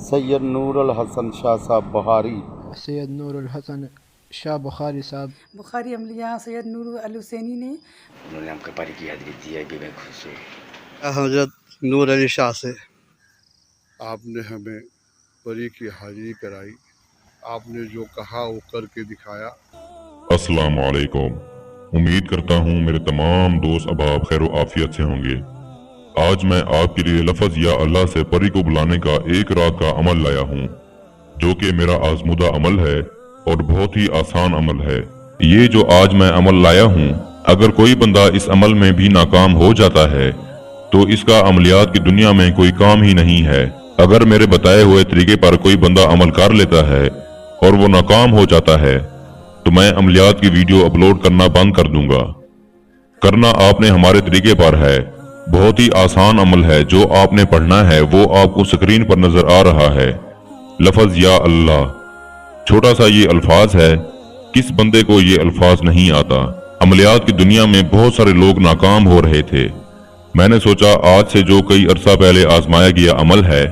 سید نور الحسن شاہ صاحب بخاری، سید نور الحسن شاہ بخاری صاحب بخاری عملیہ سید نور الحسینی نے انہوں نے ہم کو پاری کی حاضری دی ہے، بے خوش ہو۔ حضرت نور علی شاہ سے آپ نے ہمیں پری کی حاضری کرائی، آپ نے جو کہا وہ کر کے دکھایا۔ السلام علیکم، امید کرتا ہوں میرے تمام دوست احباب خیر و عافیت سے ہوں گے۔ آج میں آپ کے لیے لفظ یا اللہ سے پری کو بلانے کا ایک رات کا عمل لایا ہوں، جو کہ میرا آزمودہ عمل ہے اور بہت ہی آسان عمل ہے۔ یہ جو آج میں عمل لایا ہوں، اگر کوئی بندہ اس عمل میں بھی ناکام ہو جاتا ہے تو اس کا عملیات کی دنیا میں کوئی کام ہی نہیں ہے۔ اگر میرے بتائے ہوئے طریقے پر کوئی بندہ عمل کر لیتا ہے اور وہ ناکام ہو جاتا ہے تو میں عملیات کی ویڈیو اپلوڈ کرنا بند کر دوں گا۔ کرنا آپ نے ہمارے طریقے پر ہے، بہت ہی آسان عمل ہے۔ جو آپ نے پڑھنا ہے وہ آپ کو سکرین پر نظر آ رہا ہے۔ لفظ یا اللہ، چھوٹا سا یہ الفاظ ہے، کس بندے کو یہ الفاظ نہیں آتا؟ عملیات کی دنیا میں بہت سارے لوگ ناکام ہو رہے تھے۔ میں نے سوچا آج سے جو کئی عرصہ پہلے آزمایا گیا عمل ہے،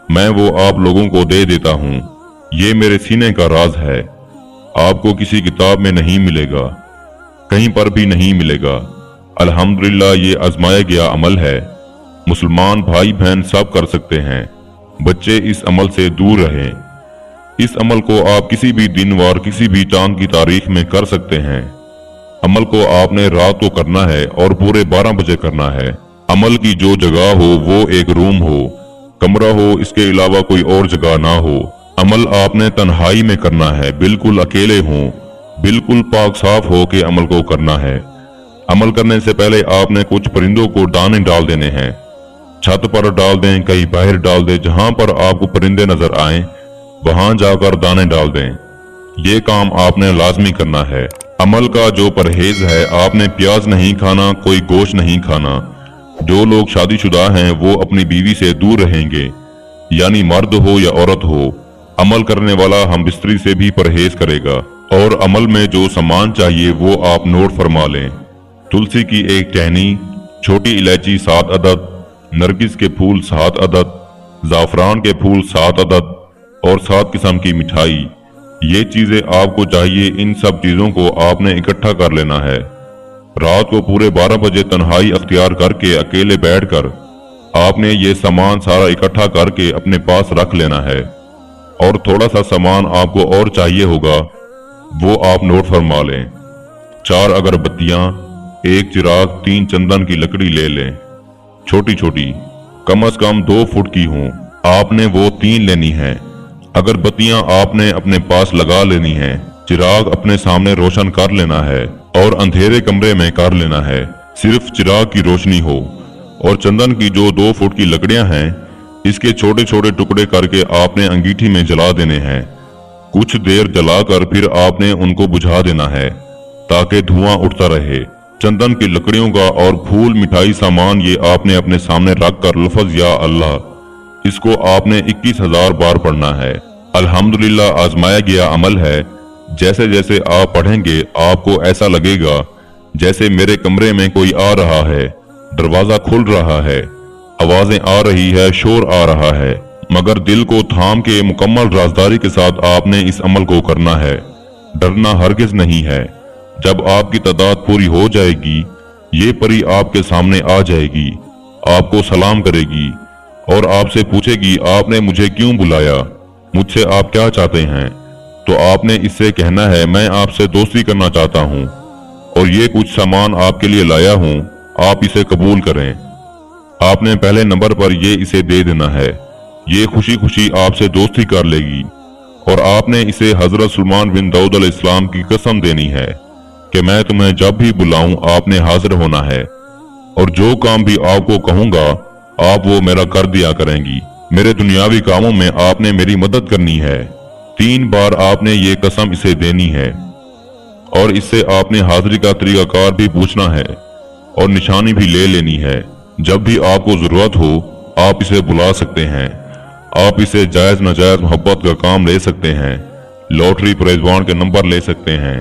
میں وہ آپ لوگوں کو دے دیتا ہوں۔ یہ میرے سینے کا راز ہے، آپ کو کسی کتاب میں نہیں ملے گا، کہیں پر بھی نہیں ملے گا۔ الحمدللہ یہ آزمایا گیا عمل ہے، مسلمان بھائی بہن سب کر سکتے ہیں۔ بچے اس عمل سے دور رہیں۔ اس عمل کو آپ کسی بھی دن وار کسی بھی چاند کی تاریخ میں کر سکتے ہیں۔ عمل کو آپ نے رات کو کرنا ہے اور پورے 12 بجے کرنا ہے۔ عمل کی جو جگہ ہو وہ ایک روم ہو، کمرہ ہو، اس کے علاوہ کوئی اور جگہ نہ ہو۔ عمل آپ نے تنہائی میں کرنا ہے، بالکل اکیلے ہوں، بالکل پاک صاف ہو کے عمل کو کرنا ہے۔ عمل کرنے سے پہلے آپ نے کچھ پرندوں کو دانے ڈال دینے ہیں، چھت پر ڈال دیں، کہیں باہر ڈال دیں، جہاں پر آپ کو پرندے نظر آئیں وہاں جا کر دانے ڈال دیں۔ یہ کام آپ نے لازمی کرنا ہے۔ عمل کا جو پرہیز ہے، آپ نے پیاز نہیں کھانا، کوئی گوشت نہیں کھانا۔ جو لوگ شادی شدہ ہیں وہ اپنی بیوی سے دور رہیں گے، یعنی مرد ہو یا عورت ہو۔ عمل کرنے والا ہم بستری سے بھی پرہیز کرے گا۔ اور عمل میں جو سامان چاہیے وہ آپ نوٹ فرما لیں۔ تلسی کی ایک ٹہنی، چھوٹی الائچی 7 عدد، نرگس کے پھول 7 عدد، زعفران کے پھول 7 عدد اور 7 قسم کی مٹھائی۔ یہ چیزیں آپ کو چاہیے، ان سب چیزوں کو آپ نے اکٹھا کر لینا ہے۔ رات کو پورے 12 بجے تنہائی اختیار کر کے اکیلے بیٹھ کر آپ نے یہ سامان سارا اکٹھا کر کے اپنے پاس رکھ لینا ہے۔ اور تھوڑا سا سامان آپ کو اور چاہیے ہوگا، وہ آپ نوٹ فرما لیں۔ 4 اگربتیاں، 1 چراغ، 3 چندن کی لکڑی لے لیں، چھوٹی چھوٹی، کم از کم 2 فٹ کی ہوں۔ آپ نے وہ 3 لینی ہیں۔ اگربتیاں آپ نے اپنے پاس لگا لینی ہیں۔ چراغ اپنے سامنے روشن کر لینا ہے اور اندھیرے کمرے میں کر لینا ہے، صرف چراغ کی روشنی ہو۔ اور چندن کی جو 2 فٹ کی لکڑیاں ہیں، اس کے چھوٹے چھوٹے ٹکڑے کر کے آپ نے انگیٹھی میں جلا دینے ہیں۔ کچھ دیر جلا کر پھر آپ نے ان کو بجھا دینا ہے تاکہ دھواں اٹھتا رہے۔ چندن کی لکڑیوں کا اور پھول، مٹھائی، سامان یہ آپ نے اپنے سامنے رکھ کر لفظ یا اللہ، اس کو آپ نے 21,000 بار پڑھنا ہے۔ الحمدللہ آزمایا گیا عمل ہے۔ جیسے جیسے آپ پڑھیں گے آپ کو ایسا لگے گا جیسے میرے کمرے میں کوئی آ رہا ہے، دروازہ کھل رہا ہے، آوازیں آ رہی ہے، شور آ رہا ہے۔ مگر دل کو تھام کے مکمل رازداری کے ساتھ آپ نے اس عمل کو کرنا ہے۔ ڈرنا ہرگز نہیں ہے۔ جب آپ کی تعداد پوری ہو جائے گی، یہ پری آپ کے سامنے آ جائے گی، آپ کو سلام کرے گی اور آپ سے پوچھے گی آپ نے مجھے کیوں بلایا، مجھ سے آپ کیا چاہتے ہیں؟ تو آپ نے اس سے کہنا ہے میں آپ سے دوستی کرنا چاہتا ہوں اور یہ کچھ سامان آپ کے لیے لایا ہوں، آپ اسے قبول کریں۔ آپ نے پہلے نمبر پر یہ اسے دے دینا ہے۔ یہ خوشی خوشی آپ سے دوستی کر لے گی اور آپ نے اسے حضرت سلیمان بن داؤد علیہ السلام کی قسم دینی ہے کہ میں تمہیں جب بھی بلاؤں آپ نے حاضر ہونا ہے اور جو کام بھی آپ کو کہوں گا آپ وہ میرا کر دیا کریں گی۔ میرے دنیاوی کاموں میں آپ نے میری مدد کرنی ہے۔ 3 بار آپ نے یہ قسم اسے دینی ہے اور اس سے آپ نے حاضری کا طریقہ کار بھی پوچھنا ہے اور نشانی بھی لے لینی ہے۔ جب بھی آپ کو ضرورت ہو آپ اسے بلا سکتے ہیں۔ آپ اسے جائز ناجائز محبت کا کام لے سکتے ہیں، لاٹری پرائزوان کے نمبر لے سکتے ہیں،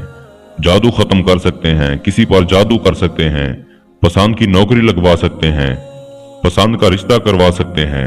جادو ختم کر سکتے ہیں، کسی پر جادو کر سکتے ہیں، پسند کی نوکری لگوا سکتے ہیں، پسند کا رشتہ کروا سکتے ہیں،